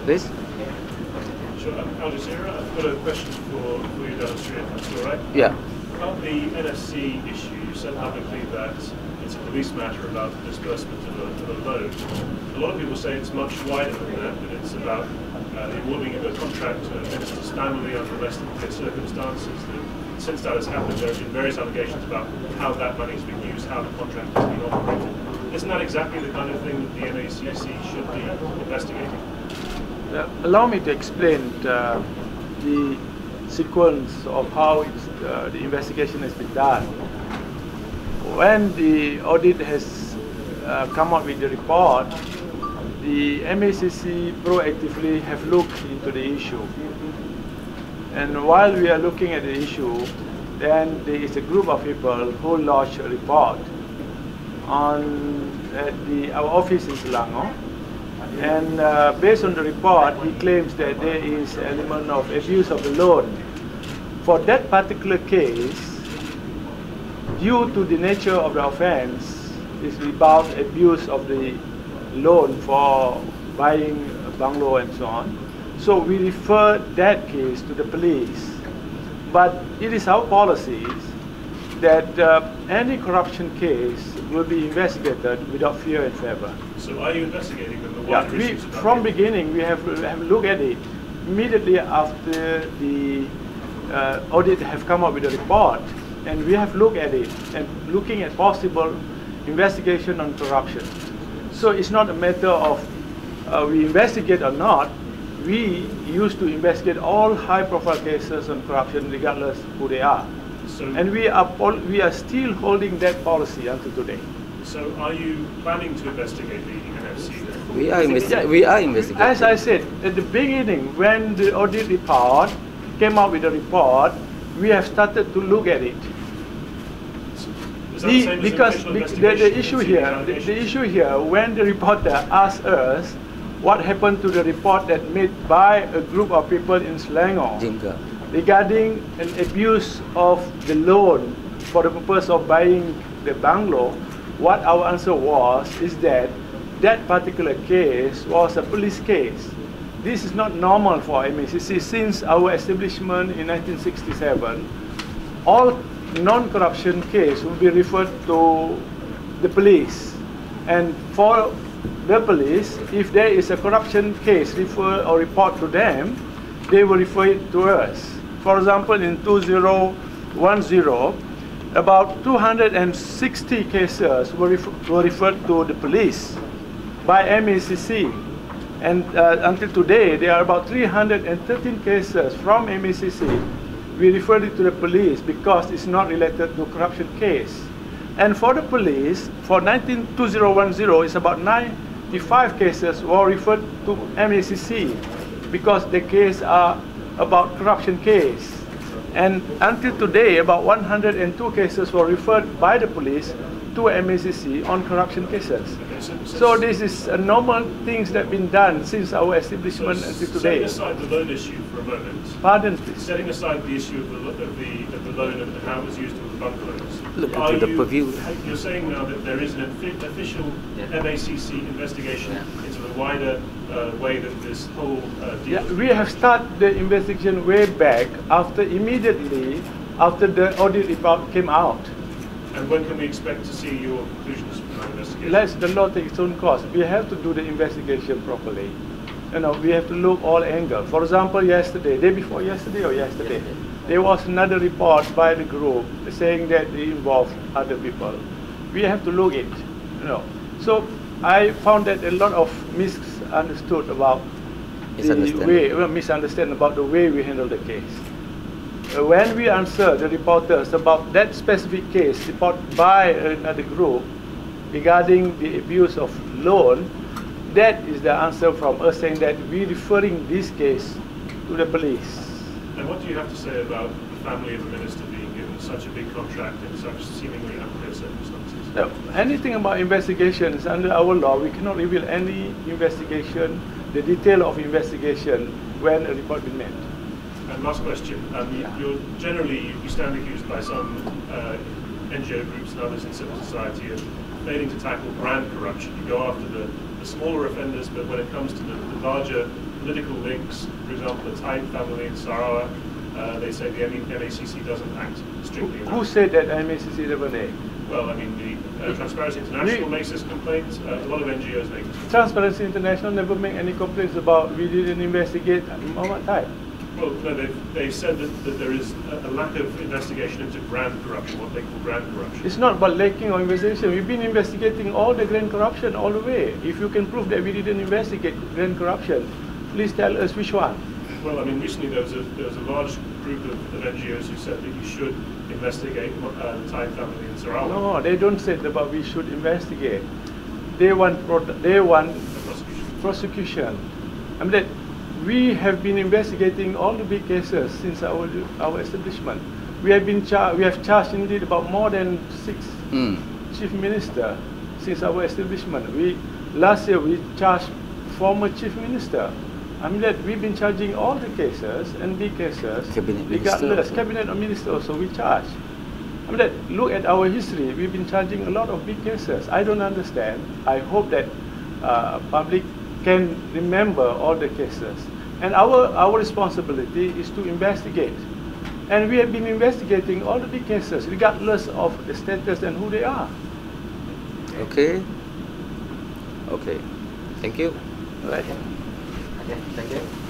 Please? Sure. Al Jazeera, I've got a question for you, Dr. if that's all right. Yeah. About the NFC issue, you said publicly that it's a police matter about the disbursement of a loan. A lot of people say it's much wider than that it's about the awarding of a contract to a minister's family under less than clear circumstances. That since that has happened, there have been various allegations about how that money has been used, how the contract has been operated. Isn't that exactly the kind of thing that the MACC should be investigating? Allow me to explain the sequence of how the investigation has been done. When the audit has come up with the report, the MACC proactively have looked into the issue. And while we are looking at the issue, then there is a group of people who lodged a report at our office in Selangor. And based on the report, he claims that there is an element of abuse of the loan. For that particular case, due to the nature of the offense, is about abuse of the loan for buying a bungalow and so on. So we refer that case to the police. But it is our policies that any corruption case will be investigated without fear and favor. So are you investigating them? From beginning, we have looked at it. Immediately after the audit have come up with a report, and we have looked at it and looking at possible investigation on corruption. So it's not a matter of we investigate or not. We used to investigate all high-profile cases on corruption, regardless who they are. So, and we are still holding that policy until today. So are you planning to investigate the NFC? We are investigating. As I said, at the beginning, when the audit report came out with a report, we have started to look at it. Because the issue here, when the reporter asked us what happened to the report that made by a group of people in Selangor regarding an abuse of the loan for the purpose of buying the bungalow, what our answer was is that that particular case was a police case. This is not normal for MACC. Since our establishment in 1967, all non-corruption case will be referred to the police. And for the police, if there is a corruption case refer or report to them, they will refer it to us. For example, in 2010, about 260 cases were referred to the police by MACC. And until today, there are about 313 cases from MACC. We referred it to the police because it's not related to corruption case. And for the police, for 2010, it's about 95 cases were referred to MACC because the case are about corruption case. And until today, about 102 cases were referred by the police to MACC on corruption cases. So this is a normal things that have been done since our establishment until today. Setting aside the loan issue for a moment. Pardon, please. Setting aside the issue of the loan and how it was used with the bungalows. Look into the purview. You're saying now that there is an official MACC investigation into the wider way that this whole deal. We have started the investigation way back immediately after the audit report came out. And when can we expect to see your conclusions from that investigation? Let the law take its own course. We have to do the investigation properly. We have to look all angles. For example, day before yesterday, there was another report by the group saying that they involved other people. We have to look it. So I found that a lot of misunderstood about misunderstand about the way we handle the case. When we answer the reporters about that specific case reported by another group regarding the abuse of loan, that is the answer from us saying that we're referring this case to the police. And what do you have to say about the family of the minister being given such a big contract in such seemingly unclear circumstances? Now, anything about investigations under our law, we cannot reveal any investigation, the detail of investigation when a report is made. And last question, you stand accused by some NGO groups and others in civil society of failing to tackle brand corruption. You go after the smaller offenders, but when it comes to the larger political links. For example, the Thai family in Sarawak, they say the MACC doesn't act strictly. Who said that MACC doesn't act? Well, I mean, the Transparency International makes this complaint. A lot of NGOs make this complaint. Transparency International never make any complaints about we didn't investigate Muhammad Thai. Well, no, they've said that there is a lack of investigation into grand corruption, what they call grand corruption. It's not about lacking of investigation. We've been investigating all the grand corruption all the way. If you can prove that we didn't investigate grand corruption, please tell us which one. Well, I mean, recently there was a large group of NGOs who said that you should investigate the Thai family in Sarawak. No, they don't say about we should investigate. They want prosecution. I mean that we have been investigating all the big cases since our establishment. We have charged indeed about more than 6 chief minister since our establishment. Last year we charged former chief minister. I mean that we've been charging all the cases and big cases, regardless, cabinet or minister also we charge. I mean that look at our history, we've been charging a lot of big cases. I don't understand. I hope that public can remember all the cases. And our responsibility is to investigate. And we have been investigating all the big cases, regardless of the status and who they are. Okay. Okay. Thank you. Right. Okay. Thank you.